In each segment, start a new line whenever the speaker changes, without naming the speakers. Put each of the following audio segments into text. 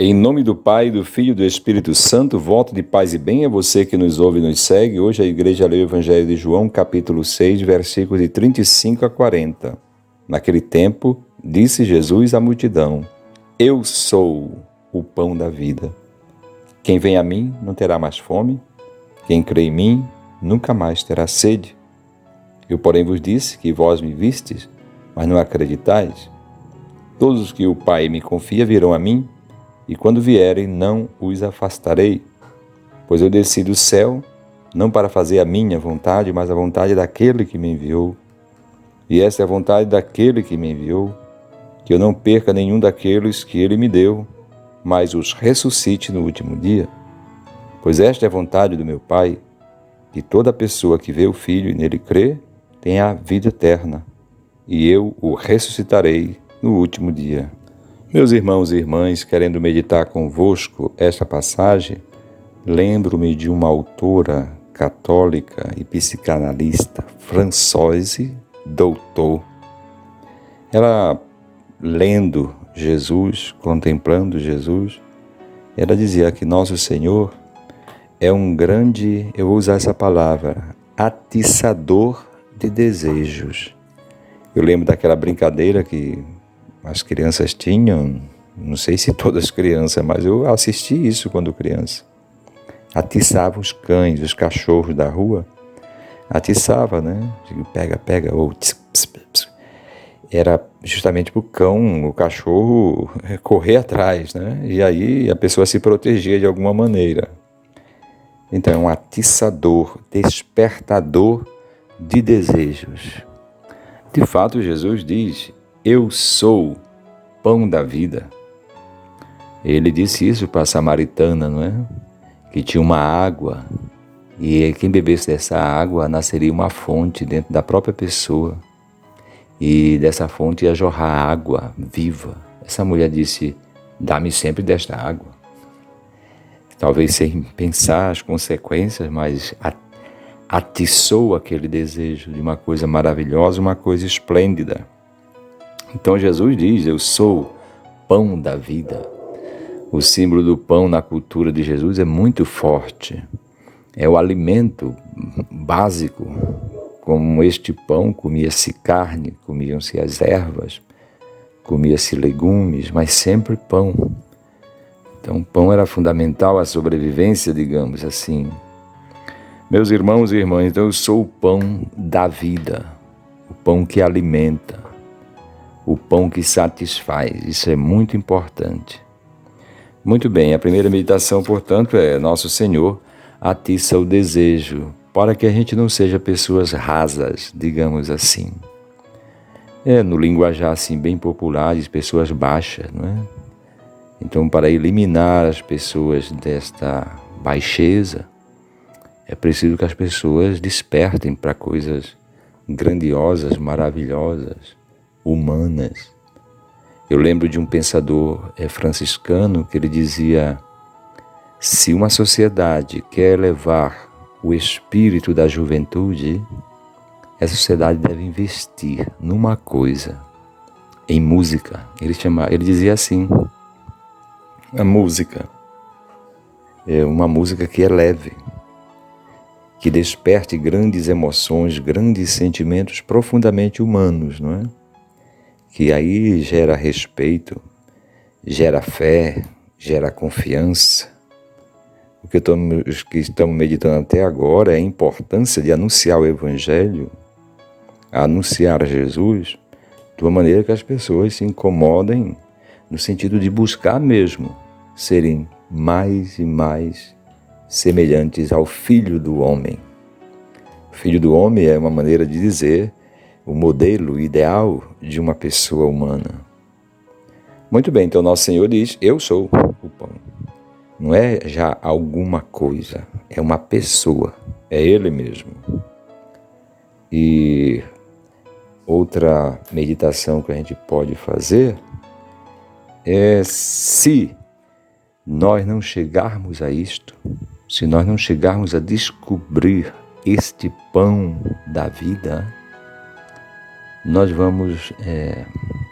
Em nome do Pai, do Filho e do Espírito Santo, voto de paz e bem a você que nos ouve e nos segue. Hoje a igreja lê o Evangelho de João, capítulo 6, versículos de 35 a 40. Naquele tempo, disse Jesus à multidão: Eu sou o pão da vida. Quem vem a mim não terá mais fome. Quem crê em mim nunca mais terá sede. Eu, porém, vos disse que vós me vistes, mas não acreditais. Todos os que o Pai me confia virão a mim, e quando vierem não os afastarei. Pois eu desci do céu, não para fazer a minha vontade, mas a vontade daquele que me enviou. E esta é a vontade daquele que me enviou, que eu não perca nenhum daqueles que ele me deu, mas os ressuscite no último dia. Pois esta é a vontade do meu Pai, que toda pessoa que vê o Filho e nele crê, tenha a vida eterna, e eu o ressuscitarei no último dia. Meus irmãos e irmãs, querendo meditar convosco esta passagem, lembro-me de uma autora católica e psicanalista, Françoise Doutor. Ela, lendo Jesus, contemplando Jesus, ela dizia que Nosso Senhor é um grande, eu vou usar essa palavra, atiçador de desejos. Eu lembro daquela brincadeira que as crianças tinham, não sei se todas as crianças, mas eu assisti isso quando criança. Atiçava os cães, os cachorros da rua, atiçava, né? Pega, ou tss, pss, pss. Era justamente para o cão, o cachorro correr atrás, né? E aí a pessoa se protegia de alguma maneira. Então é um atiçador, despertador de desejos. De fato, Jesus diz: Eu sou pão da vida. Ele disse isso para a samaritana, não é? Que tinha uma água, e quem bebesse dessa água nasceria uma fonte dentro da própria pessoa. E dessa fonte ia jorrar água viva. Essa mulher disse: Dá-me sempre desta água. Talvez sem pensar as consequências, mas atiçou aquele desejo de uma coisa maravilhosa, uma coisa esplêndida. Então Jesus diz: Eu sou pão da vida. O símbolo do pão na cultura de Jesus é muito forte. É o alimento básico. Como este pão, comia-se carne, comiam-se as ervas, comia-se legumes, mas sempre pão. Então o pão era fundamental à sobrevivência, digamos assim. Meus irmãos e irmãs, então eu sou o pão da vida, o pão que alimenta, o pão que satisfaz. Isso é muito importante. Muito bem, a primeira meditação, portanto, é Nosso Senhor atiça o desejo, para que a gente não seja pessoas rasas, digamos assim. No linguajar assim bem popular, de pessoas baixas, não é? Então, para eliminar as pessoas desta baixeza, é preciso que as pessoas despertem para coisas grandiosas, maravilhosas, humanas. Eu lembro de um pensador franciscano que ele dizia: se uma sociedade quer elevar o espírito da juventude, essa sociedade deve investir numa coisa, em música. Ele dizia assim: a música é uma música que eleve, que desperte grandes emoções, grandes sentimentos profundamente humanos, não é? Que aí gera respeito, gera fé, gera confiança. O que estamos meditando até agora é a importância de anunciar o Evangelho, anunciar Jesus, de uma maneira que as pessoas se incomodem, no sentido de buscar mesmo serem mais e mais semelhantes ao Filho do Homem. O Filho do Homem é uma maneira de dizer o modelo ideal de uma pessoa humana. Muito bem, então Nosso Senhor diz: Eu sou o pão. Não é já alguma coisa, é uma pessoa, é Ele mesmo. E outra meditação que a gente pode fazer é: se nós não chegarmos a isto, se nós não chegarmos a descobrir este pão da vida, nós vamos,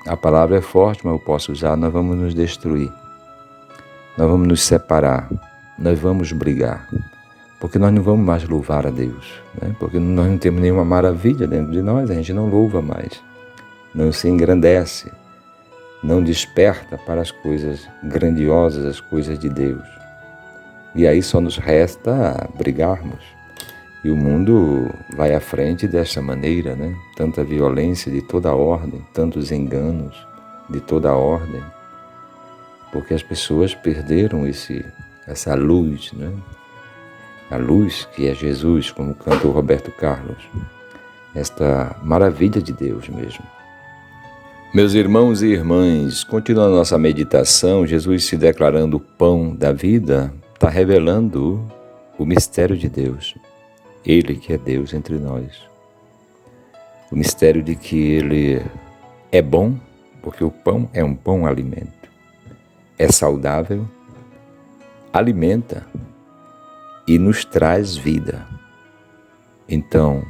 a palavra é forte, mas eu posso usar, nós vamos nos destruir. nós vamos nos separar, nós vamos brigar, porque nós não vamos mais louvar a Deus, né? Porque nós não temos nenhuma maravilha dentro de nós, a gente não louva mais, não se engrandece, não desperta para as coisas grandiosas, as coisas de Deus. E aí só nos resta brigarmos. E o mundo vai à frente dessa maneira, né? Tanta violência de toda ordem, tantos enganos de toda ordem, porque as pessoas perderam essa luz, né? A luz que é Jesus, como cantou Roberto Carlos, esta maravilha de Deus mesmo. Meus irmãos e irmãs, continuando a nossa meditação, Jesus se declarando o pão da vida, está revelando o mistério de Deus. Ele que é Deus entre nós. O mistério de que Ele é bom, porque o pão é um bom alimento. É saudável, alimenta e nos traz vida. Então,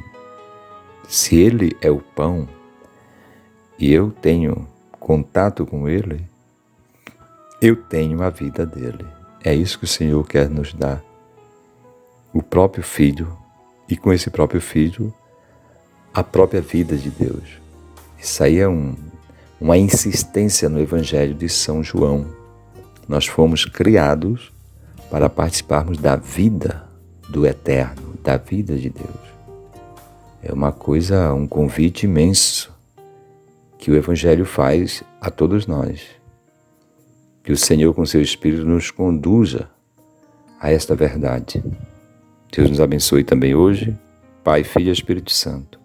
se Ele é o pão e eu tenho contato com Ele, eu tenho a vida dele. É isso que o Senhor quer nos dar. O próprio Filho, e com esse próprio Filho, a própria vida de Deus. Isso aí é uma insistência no Evangelho de São João. Nós fomos criados para participarmos da vida do Eterno, da vida de Deus. É uma coisa, um convite imenso que o Evangelho faz a todos nós. Que o Senhor, com seu Espírito, nos conduza a esta verdade. Deus nos abençoe também hoje, Pai, Filho e Espírito Santo.